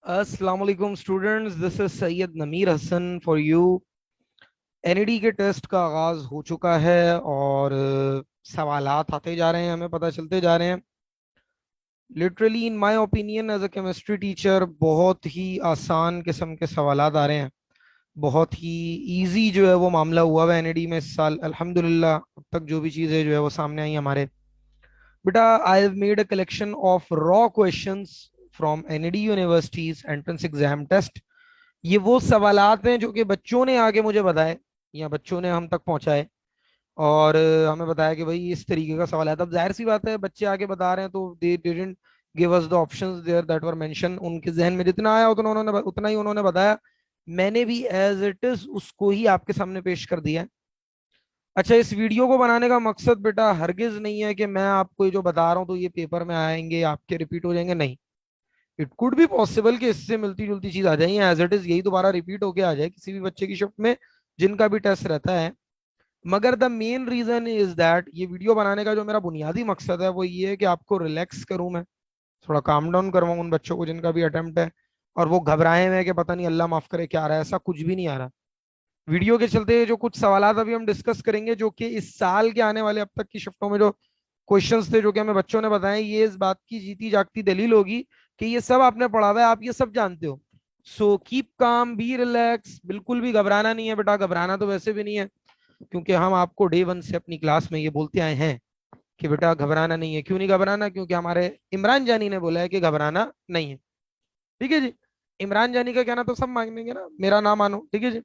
अस्सलाम वालेकुम students, this is Syed नमीर हसन फॉर यू। एनईडी के टेस्ट का आगाज हो चुका है और सवालात आते जा रहे हैं, हमें पता चलते जा रहे हैं। Literally in my opinion as a chemistry teacher बहुत ही आसान किस्म के सवालात आ रहे हैं। बहुत ही इजी जो है वो मामला हुआ है एनईडी में इस साल, अल्हम्दुलिल्लाह। अब तक जो भी चीज़ें जो है वो सामने आई हमारे, बेटा I have made a collection of raw questions from NED universities entrance exam test. ये वो सवालात हैं जो कि बच्चों ने आगे मुझे बताए या बच्चों ने हम तक पहुंचाए और हमें बताया कि भाई इस तरीके का सवाल है। तब जाहिर सी बात है, बच्चे आगे बता रहे हैं तो they didn't give us the options there that were mention. उनके जहन में जितना आया उतना ही उन्होंने बताया। मैंने भी एज इट इज उसको ही आपके सामने पेश कर दिया है। अच्छा, इस वीडियो को बनाने का मकसद बेटा हरगिज नहीं है कि मैं आपको ये जो बता रहा हूँ तो ये पेपर में आएंगे, आपके रिपीट हो जाएंगे, नहीं। इट कुड बी पॉसिबल कि इससे मिलती जुलती चीज आ जाए, एज इट इज यही दोबारा रिपीट होके आ जाए किसी भी बच्चे की शिफ्ट में जिनका भी टेस्ट रहता है। मगर the main reason is that ये वीडियो बनाने का जो मेरा बुनियादी मकसद है वो ये है कि आपको रिलैक्स करूं मैं, थोड़ा काम डाउन करवाऊं उन बच्चों को जिनका भी अटेम्प्ट है और वो घबराए हुए हैं कि पता नहीं अल्लाह माफ करे क्या आ रहा है। ऐसा कुछ भी नहीं आ रहा। वीडियो के चलते जो कुछ सवालात अभी हम डिस्कस करेंगे जो कि इस साल के आने वाले अब तक की शिफ्टों में जो क्वेश्चंस थे जो कि हमें बच्चों ने बताए, ये इस बात की जीती जागती दलील होगी कि ये सब आपने पढ़ा हुआ है, आप ये सब जानते हो। So keep calm, be relax, बिल्कुल भी घबराना नहीं है बेटा। घबराना तो वैसे भी नहीं है, क्योंकि हम आपको डे वन से अपनी क्लास में ये बोलते आए हैं कि बेटा घबराना नहीं है। क्यों नहीं घबराना? क्योंकि हमारे इमरान जानी ने बोला है कि घबराना नहीं है। ठीक है जी। इमरान जानी का कहना तो सब मानेंगे ना, मेरा ना मानो। ठीक है जी।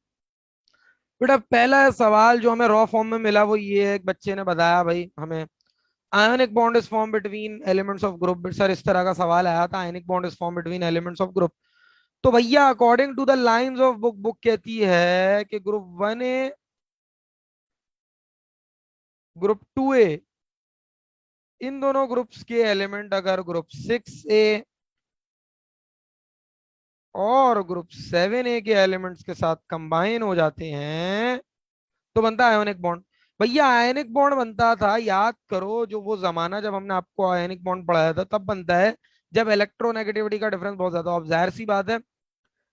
बेटा पहला सवाल जो हमें रॉ फॉर्म में मिला वो ये है, एक बच्चे ने बताया भाई हमें ionic bond is form between elements of group. Sir इस तरह का सवाल आया था, ionic bond is form between elements of group. तो भैया according to the lines of book, book कहती है कि ग्रुप 1A, ग्रुप 2A, इन दोनों ग्रुप्स के एलिमेंट अगर ग्रुप 6A और ग्रुप 7A के एलिमेंट्स के साथ कंबाइन हो जाते हैं तो बनता है आयोनिक बॉन्ड। भैया आयनिक बॉन्ड बनता था, याद करो, जो वो जमाना जब हमने आपको आयनिक बॉन्ड पढ़ाया था तब बनता है जब इलेक्ट्रोनेगेटिविटी का डिफरेंस बहुत ज्यादा हो। अब जाहिर सी बात है,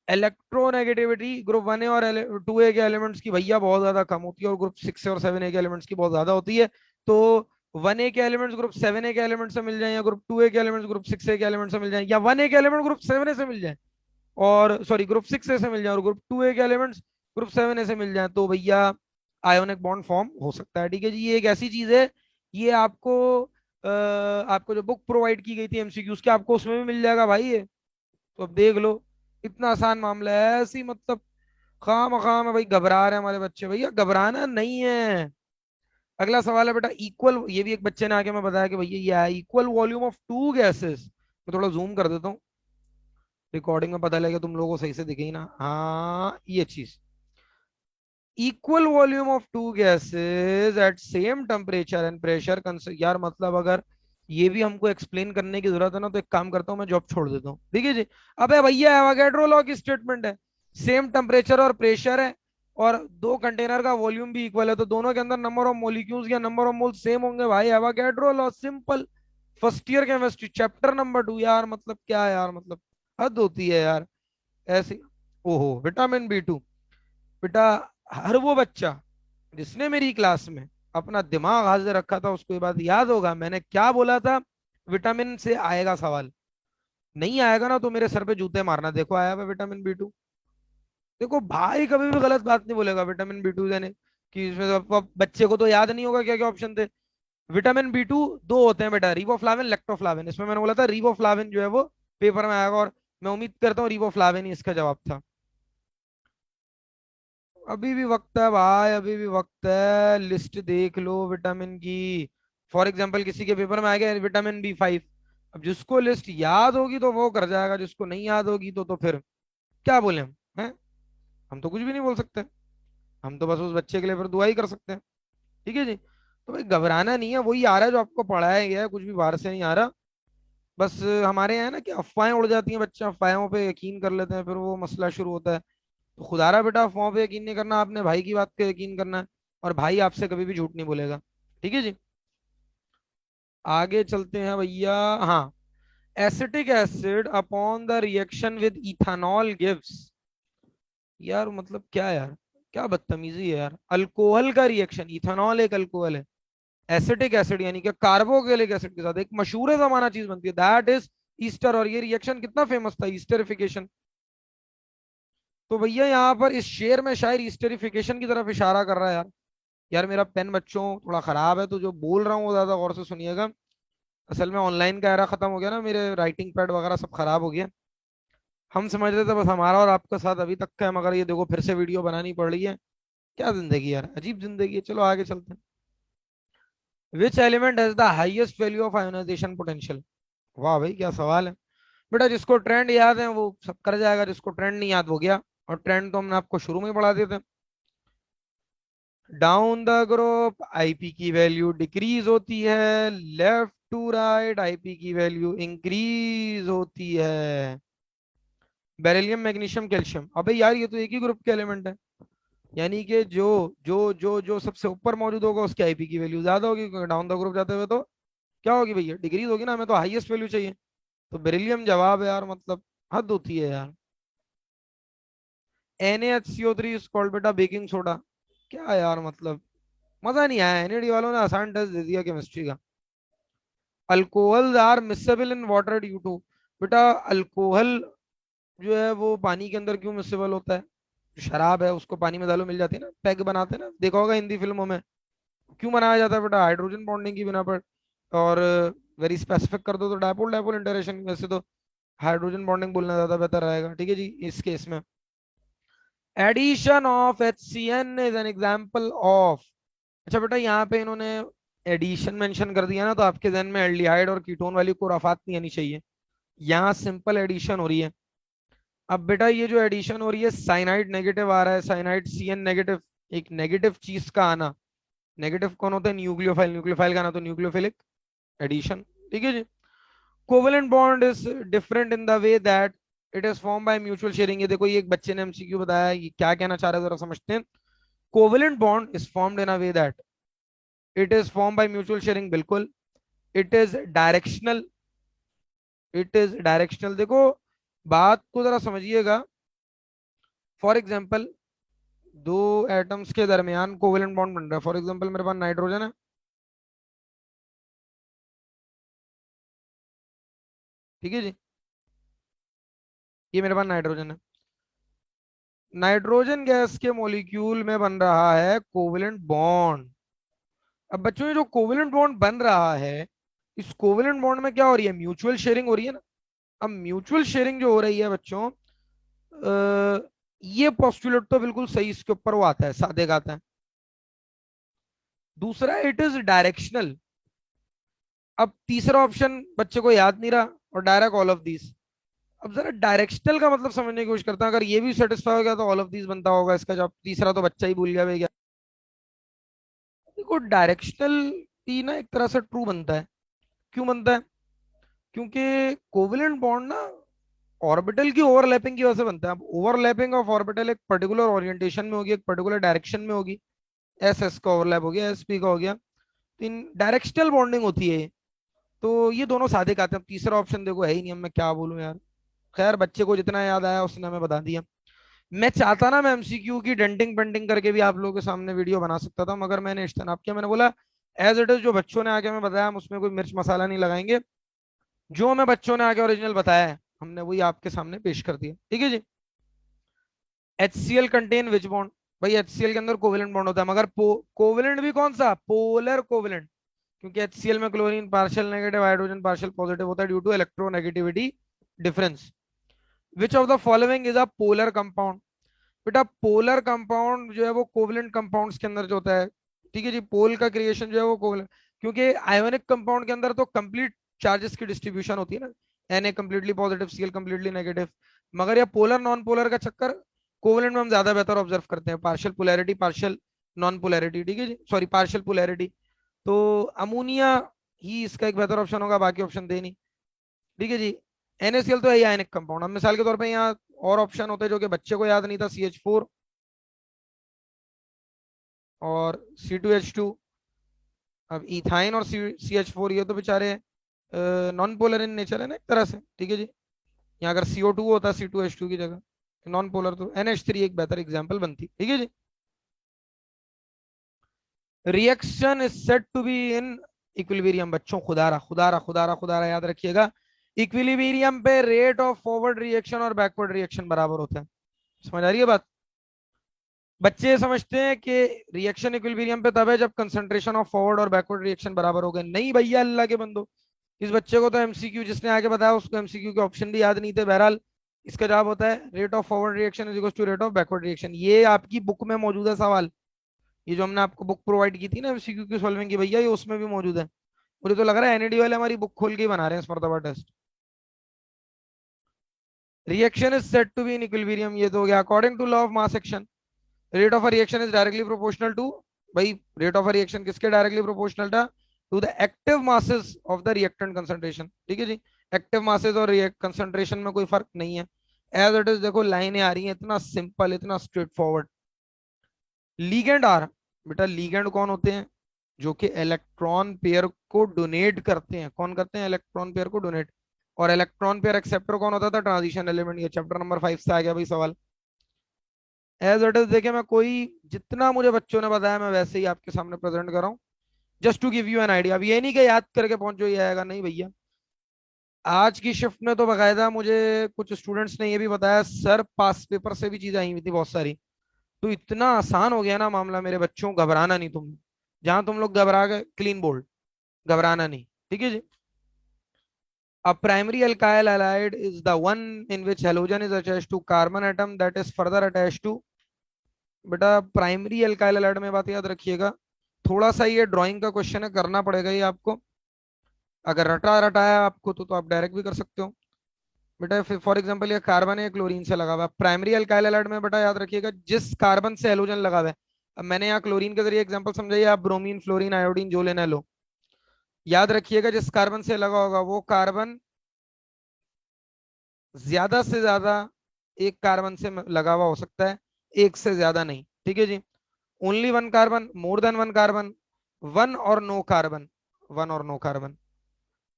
इलेक्ट्रोनेगेटिविटी ग्रुप 1A और 2A के एलिमेंट्स की भैया बहुत ज्यादा कम होती है और ग्रुप 6 और 7A के एलिमेंट्स की बहुत ज्यादा होती है। तो 1A के एलिमेंट्स ग्रुप 7A के एलिमेंट से मिल जाए या ग्रुप 2A के एलिमेंट्स ग्रुप 6A के एलिमेंट से मिल जाए, या 1A के एलिमेंट ग्रुप 7A से मिल जाए और सॉरी ग्रुप 6A से मिल जाए और ग्रुप 2A के एलिमेंट्स ग्रुप 7A से मिल जाए, तो भैया आयोनिक बॉन्ड फॉर्म हो सकता है। ठीक है जी। ये एक ऐसी चीज है, ये आपको जो बुक प्रोवाइड की गई थी एमसीक्यूज की, आपको उसमें भी मिल जाएगा भाई ये। तो अब देख लो, इतना आसान मामला है। ऐसी मतलब खाम खाम है भाई, घबरा रहे हैं हमारे बच्चे। भैया घबराना नहीं है। अगला सवाल है बेटा इक्वल, ये भी एक बच्चे ने आके मैं बताया कि भैया ये है equal volume of two gases. मैं थोड़ा जूम कर देता हूँ, रिकॉर्डिंग में पता लगे तुम लोगों को सही से दिखे ही ना। हाँ ये चीज, equal volume of two gases at same temperature and pressure. यार मतलब अगर ये भी हमको एक्सप्लेन करने की जरूरत है ना तो एक काम करता हूँ, मैं जॉब छोड़ देता हूँ। ठीक है जी। अबे भैया एवोगैड्रो लॉ की स्टेटमेंट है, सेम टेम्परेचर और प्रेशर है और दो कंटेनर का वॉल्यूम भी इक्वल है, तो दोनों के अंदर नंबर ऑफ मॉलिक्यूल्स या नंबर ऑफ मोल सेम होंगे भाई। Avogadro law, simple. First year chemistry chapter number 2। यार मतलब क्या यार, मतलब हद होती है यार ऐसी। ओहो, विटामिन B2। बेटा हर वो बच्चा जिसने मेरी क्लास में अपना दिमाग हाजिर रखा था उसको ये बात याद होगा मैंने क्या बोला था। विटामिन से आएगा सवाल, नहीं आएगा ना तो मेरे सर पे जूते मारना। देखो आया हुआ विटामिन B2। देखो भाई कभी भी गलत बात नहीं बोलेगा विटामिन B2 देने कि इसमें अब बच्चे को तो याद नहीं होगा क्या क्या ऑप्शन थे। विटामिन B2 दो होते हैं बेटा, रिबोफ्लाविन, लेक्टोफ्लाविन। इसमें मैंने बोला था रिबोफ्लाविन जो है वो पेपर में आएगा और मैं उम्मीद करता हूँ रिबोफ्लाविन ही इसका जवाब था। अभी भी वक्त है भाई, अभी भी वक्त है, लिस्ट देख लो विटामिन की। फॉर एग्जाम्पल किसी के पेपर में आएगा विटामिन B5। अब जिसको लिस्ट याद होगी तो वो कर जाएगा, जिसको नहीं याद होगी तो फिर क्या बोले हम हैं? हम तो कुछ भी नहीं बोल सकते। हम तो बस उस बच्चे के लिए फिर दुआ ही कर सकते हैं। ठीक है जी। तो भाई घबराना नहीं है, वही आ रहा है जो आपको पढ़ाया गया है, कुछ भी बाहर से नहीं आ रहा। बस हमारे यहाँ ना कि अफवाहें उड़ जाती हैं, बच्चे अफवाहों पे यकीन कर लेते हैं, फिर वो मसला शुरू होता है। तो खुदारा बेटा अफवाहों पे यकीन नहीं करना, आपने भाई की बात पे यकीन करना है और भाई आपसे कभी भी झूठ नहीं बोलेगा। ठीक है जी। आगे चलते हैं भैया। हाँ, acetic acid upon the reaction with ethanol gives. यार मतलब क्या यार, क्या बदतमीजी है यार। अल्कोहल का रिएक्शन, इथानॉल एक अल्कोहल है, एसिटिक एसिड यानी कि कार्बोक्सिलिक एसिड के साथ एक मशहूर जमाना चीज बनती है, दैट इज ईस्टर। और ये रिएक्शन कितना फेमस था, ईस्टरिफिकेशन। तो भैया यहाँ पर इस शेर में शायर ईस्टरिफिकेशन की तरफ इशारा कर रहा है यार। यार मेरा पेन बच्चों थोड़ा खराब है, तो जो बोल रहा हूँ वो ज्यादा गौर से सुनिएगा। असल में ऑनलाइन का एरा खत्म हो गया ना, मेरे राइटिंग पैड वगैरह सब खराब हो गया। हम समझ रहे थे बस हमारा और आपका साथ अभी तक का है, मगर ये देखो फिर से वीडियो बनानी पड़ रही है। क्या जिंदगी यार, अजीब जिंदगी है। चलो आगे चलते हैं। Which element has the highest value of ionization potential. वाह भाई क्या सवाल है। बेटा जिसको ट्रेंड याद है वो सब कर जाएगा, जिसको ट्रेंड नहीं याद वो गया। और ट्रेंड तो हमने आपको शुरू में ही पढ़ा दिए थे। डाउन द ग्रुप आईपी की वैल्यू डिक्रीज होती है, लेफ्ट टू राइट आईपी की वैल्यू इंक्रीज होती है। बेरिलियम मैग्नीशियम कैल्शियम, अबे यार ये तो एक ही ग्रुप के एलिमेंट है। यानी कि जो जो जो जो सबसे ऊपर मौजूद होगा उसकी आईपी की वैल्यू ज्यादा होगी, क्योंकि डाउन द ग्रुप जाते हुए तो क्या होगी भैया, डिक्रीज होगी ना। हमें तो हाईएस्ट वैल्यू चाहिए। तो बेरिलियम जवाब है यार, मतलब हद होती है यार। NaHCO3 इज कॉल्ड बेटा बेकिंग सोडा। क्या यार मतलब, मजा नहीं आया। एनएडी वालों ने आसान टेस्ट दे दिया केमिस्ट्री का। Alcohol are miscible in water due to. बेटा अल्कोहल जो है वो पानी के अंदर क्यों मिसेबल होता है। शराब है उसको पानी में डालो मिल जाती है ना, पैग बनाते हैं ना, देखा होगा हिंदी फिल्मों में। क्यों बनाया जाता है बेटा, हाइड्रोजन बॉन्डिंग की बिना पर। और वेरी स्पेसिफिक कर दो तो डायपोल डायपोल इंटरेक्शन। वैसे तो हाइड्रोजन बॉन्डिंग बोलना ज्यादा बेहतर रहेगा, ठीक है जी इस केस में। Addition of HCN is an example of. अच्छा बेटा यहाँ पे इन्होंने एडिशन मेंशन कर दिया ना, तो आपके जहन में एल्डिहाइड और कीटोन वाली खुराफात नहीं आनी चाहिए। यहाँ सिंपल एडिशन हो रही है। अब बेटा ये जो एडिशन हो रही है, साइनाइड नेगेटिव आ रहा है, साइनाइड CN नेगेटिव। एक नेगेटिव चीज का आना, नेगेटिव कौन होता है, न्यूक्लियोफाइल। न्यूक्लियोफाइल का आना तो न्यूक्लियोफिलिक एडिशन, ठीक है जी। Covalent bond is different in the way that it is form by mutual sharing. ये देखो ये एक बच्चे ने MCQ बताया, ये क्या कहना चाह रहे हैं जरा समझते हैं। Covalent bond is formed in a way that it is form by mutual sharing, बिल्कुल। It is directional, it is directional. देखो बात को जरा समझिएगा। फॉर एग्जांपल दो एटम्स के दरमियान कोवेलेंट बॉन्ड बन रहा है। फॉर एग्जांपल मेरे पास नाइट्रोजन है, ठीक है जी, ये मेरे पास नाइट्रोजन है। नाइट्रोजन गैस के मॉलिक्यूल में बन रहा है कोवेलेंट बॉन्ड। अब बच्चों ये जो कोवेलेंट बॉन्ड बन रहा है, इस कोवेलेंट बॉन्ड में क्या हो रही है, म्यूचुअल शेयरिंग हो रही है ना। अब म्यूचुअल शेयरिंग जो हो रही है बच्चों, ये पोस्टुलेट तो बिल्कुल सही, इसके ऊपर वो आता है, सादे का आता है। दूसरा इट इज डायरेक्शनल। अब तीसरा ऑप्शन बच्चे को याद नहीं रहा, और डायरेक्ट ऑल ऑफ दीज। अब जरा डायरेक्शनल का मतलब समझने की कोशिश करता हूं, अगर ये भी सेटिस्फाई हो गया तो ऑल ऑफ दीज बनता होगा इसका जवाब। तीसरा तो बच्चा ही भूल गया भैया। देखो डायरेक्शनल ही ना एक तरह से ट्रू बनता है। क्यों बनता है, क्योंकि कोवेलेंट बॉन्ड ना ऑर्बिटल की ओवरलैपिंग की वजह से बनता है। अब ओवरलैपिंग ऑफ ऑर्बिटल एक पर्टिकुलर ओरिएंटेशन में होगी, एक पर्टिकुलर डायरेक्शन में होगी। SS का ओवरलैप हो गया, SP का हो गया, तो इन डायरेक्शनल बॉन्डिंग होती है। तो ये दोनों सादे का आते हैं। अब तीसरा ऑप्शन देखो है ही नहीं, अब मैं क्या बोलूं यार। खैर बच्चे को जितना याद आया उसने हमें बता दिया। मैं चाहता ना मैं MCQ की डेंटिंग पेंटिंग करके भी आप लोगों के सामने वीडियो बना सकता था, मगर मैंने इज्तनाब किया। मैंने बोला एज इट इज जो बच्चों ने आके हमें बताया हम उसमें कोई मिर्च मसाला नहीं लगाएंगे। जो हमें बच्चों ने आके ओरिजिनल बताया है हमने वही आपके सामने पेश कर दिया, ठीक है जी। HCl contain which bond. भाई HCl के अंदर कोवेलेंट बॉन्ड होता है, मगर कोवेलेंट भी कौन सा, पोलर कोवेलेंट। क्योंकि HCl में chlorine partial negative, hydrogen partial positive होता है due to electronegativity difference. Which of the following is a polar compound. बेटा पोलर कंपाउंड जो है वो कोवलेंट कंपाउंड्स के अंदर जो होता है, ठीक है जी। पोल का क्रिएशन जो है वो कोवलेंट, क्योंकि आयोनिक कंपाउंड के अंदर तो कंप्लीट चार्जेस की डिस्ट्रीब्यूशन होती है ना, Na completely positive, Cl completely negative. मगर ये पोलर नॉन पोलर का चक्कर कोवलेंट में हम ज्यादा बेहतर ऑब्जर्व करते हैं, partial polarity partial non polarity, ठीक है जी, सॉरी पार्शियल पोलैरिटी। तो अमोनिया ही इसका एक बेहतर ऑप्शन होगा, बाकी ऑप्शन दे नहीं, ठीक है जी। NaCl तो है आयनिक कंपाउंड। अब मिसाल के तौर पे यहाँ और ऑप्शन होते हैं जो कि बच्चे को याद नहीं था, CH4 और C2H2। अब इथाइन और CH4 ये तो बेचारे नॉन पोलर इन नेचर है ना एक तरह से, ठीक है जी। यहाँ अगर CO2 होता C2H2 की जगह नॉन पोलर, तो NH3 एक बेहतर एग्जाम्पल बनती, ठीक है जी। Reaction is said to be in equilibrium. बच्चों खुदारा खुदारा खुदारा खुदारा याद रखिएगा, इक्विलिब्रियम पे रेट ऑफ फॉरवर्ड रिएक्शन और बैकवर्ड रिएक्शन बराबर होता है। समझ आ रही है बात? बच्चे समझते हैं कि रिएक्शन इक्विलिब्रियम पे तब है जब कंसंट्रेशन ऑफ फॉरवर्ड और बैकवर्ड रिएक्शन बराबर हो गए। नहीं भैया, अल्लाह के बंदो, इस बच्चे को तो MCQ जिसने आगे बताया उसको MCQ के ऑप्शन भी याद नहीं थे। बहरहाल इसका जवाब होता है rate of forward reaction is equal to rate of backward reaction. ये आपकी बुक में मौजूद है सवाल, ये जो हमने आपको बुक प्रोवाइड की थी ना MCQ की सॉल्विंग की, भैया ये उसमें भी मौजूद है। मुझे तो लग रहा है NAD वाले हमारी बुक खोल के ही बना रहे हैं इस मर्तबा test. Reaction is said to be in equilibrium, ये तो हो गया। According to law of mass action rate of a reaction is directly proportional to, भाई रेट ऑफ अ रिएक्शन किसके डायरेक्टली प्रोपोर्शनल था? To the active masses of the reactant concentration, ठीक है जी। एक्टिव मासेस और कंसंट्रेशन में कोई फर्क नहीं है, एज इट इज। देखो लाइनें आ रही हैं, इतना सिंपल, इतना स्ट्रेट फॉरवर्ड। लीगेंड आर, बेटा लीगेंड कौन होते हैं? जो कि इलेक्ट्रॉन पेयर को डोनेट करते हैं। कौन करते हैं? इलेक्ट्रॉन पेयर को डोनेट। और इलेक्ट्रॉन पेयर एक्सेप्टर कौन होता था? Transition element. ये चैप्टर नंबर 5 से आ गया भाई सवाल। एज इट इज देखिए, मैं कोई जितना मुझे बच्चों ने बताया मैं वैसे ही आपके सामने प्रेजेंट कर रहा हूँ, just to give you an idea. अब ये नहीं कि याद करके पहुंचो ये आएगा, नहीं भैया। आज की शिफ्ट में तो बकायदा मुझे कुछ स्टूडेंट्स ने ये भी बताया सर पास पेपर से भी चीजें आई हुई थी बहुत सारी, तो इतना आसान हो गया ना मामला मेरे बच्चों, घबराना नहीं तुम। जहां तुम लोग घबरा गए, क्लीन बोल्ड, घबराना नहीं, ठीक है जी। A primary alkyl halide is the one in which halogen is attached to carbon atom that is further attached to, बेटा प्राइमरी अल्काइल हैलाइड में बात याद रखिएगा। थोड़ा सा ये ड्राइंग का क्वेश्चन है, करना पड़ेगा ये आपको। अगर रटा रटाया आपको तो आप डायरेक्ट भी कर सकते हो। बेटा फॉर एग्जांपल ये कार्बन है, क्लोरीन से लगा हुआ है। प्राइमरी अल्काइल हैलाइड में बेटा याद रखिएगा जिस कार्बन से हेलोजन लगा हुआ है। अब मैंने यहाँ क्लोरीन के जरिए एग्जांपल समझाइए, आप ब्रोमीन, फ्लोरीन, आयोडीन जो लेना लो, याद रखिएगा जिस कार्बन से लगा होगा वो कार्बन ज्यादा से ज्यादा एक कार्बन से लगा हुआ हो सकता है, एक से ज्यादा नहीं, ठीक है जी। Only one carbon, more than one carbon, one or no carbon, one or no carbon.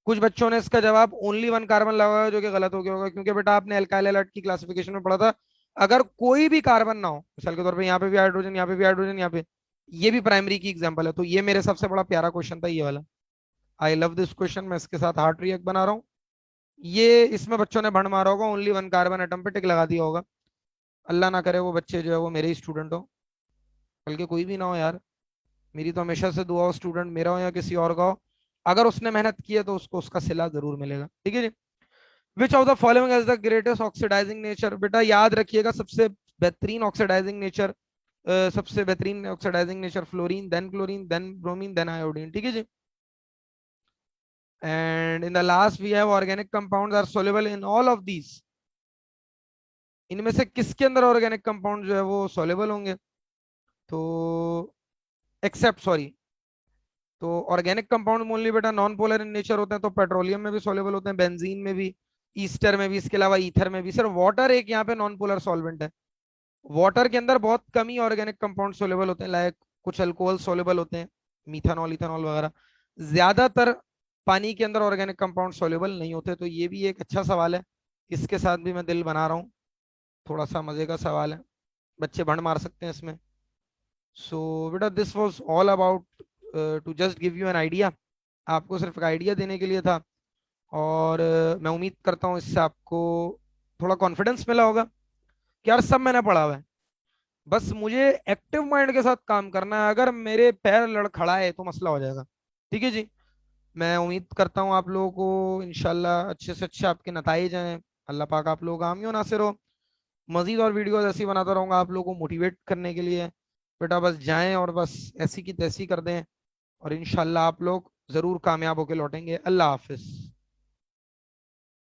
कुछ बच्चों ने इसका जवाब ओनली वन कार्बन लगाया जो कि गलत हो गया होगा, क्योंकि बेटा आपने एल्काइल हैलाइड की क्लासिफिकेशन में पढ़ा था अगर कोई भी कार्बन ना हो, मिसाल के तौर पे यहाँ पे भी हाइड्रोजन, यहाँ पे भी हाइड्रोजन, यहाँ पे, ये भी प्राइमरी की एग्जांपल है। तो ये मेरे सबसे बड़ा प्यारा क्वेश्चन था ये वाला। आई लव दिस क्वेश्चन, मैं इसके साथ हार्ट रिएक्ट बना रहा हूँ। ये इसमें बच्चों ने भंड मारा होगा, ओनली वन कार्बन एटम पे टिक लगा दिया होगा। अल्लाह ना करे वो बच्चे जो है वो मेरे ही स्टूडेंट हो, बल्कि कोई भी ना हो यार। मेरी तो हमेशा से दुआ हो स्टूडेंट मेरा हो या किसी और का हो, अगर उसने मेहनत की है तो उसको उसका सिला जरूर मिलेगा, ठीक है जी। Which of the following has the greatest oxidising nature, बेटा याद रखिएगा सबसे बेहतरीन ऑक्सीडाइजिंग नेचर, सबसे बेहतरीन oxidising nature fluorine, then chlorine, then bromine, then iodine, ठीक है जी। And in the last we have organic compounds are soluble in all of these. इनमें से किसके अंदर ऑर्गेनिक कंपाउंड जो है वो सोल्युबल होंगे? तो एक्सेप्ट सॉरी, तो ऑर्गेनिक कंपाउंड ओनली बेटा नॉन पोलर इन नेचर होते हैं, तो पेट्रोलियम में भी सोल्युबल होते हैं, बेंजीन में भी, ईस्टर में भी, इसके अलावा ईथर में भी। सिर्फ वाटर एक यहाँ पे नॉन पोलर सॉल्वेंट है। वाटर के अंदर बहुत कम ही ऑर्गेनिक कंपाउंड सोल्युबल होते हैं, लाइक कुछ अल्कोहल सोल्युबल होते हैं, मीथानॉल, इथेनॉल वगैरह। ज्यादातर पानी के अंदर ऑर्गेनिक कंपाउंड सोल्युबल नहीं होते। तो ये भी एक अच्छा सवाल है, इसके साथ भी मैं दिल बना रहा हूँ। थोड़ा सा मजे का सवाल है, बच्चे भंड मार सकते हैं इसमें। सो बेटा this was all about to just give you an idea, आपको सिर्फ एक आइडिया देने के लिए था। और मैं उम्मीद करता हूँ इससे आपको थोड़ा कॉन्फिडेंस मिला होगा कि यार सब मैंने पढ़ा हुआ है, बस मुझे एक्टिव माइंड के साथ काम करना है। अगर मेरे पैर लड़खड़ाए तो मसला हो जाएगा, ठीक है जी। मैं उम्मीद करता हूँ आप लोगों को इंशाल्लाह अच्छे से अच्छे आपके नताइज हैं। अल्लाह पाक आप लोगों का हामी नासिर हो। मजीद और वीडियोस ऐसी बनाता रहूंगा आप लोगों को मोटिवेट करने के लिए। बेटा बस जाएं और बस ऐसी की तैसी कर दें, और इंशाल्लाह आप लोग जरूर कामयाब होकर लौटेंगे। अल्लाह हाफिज।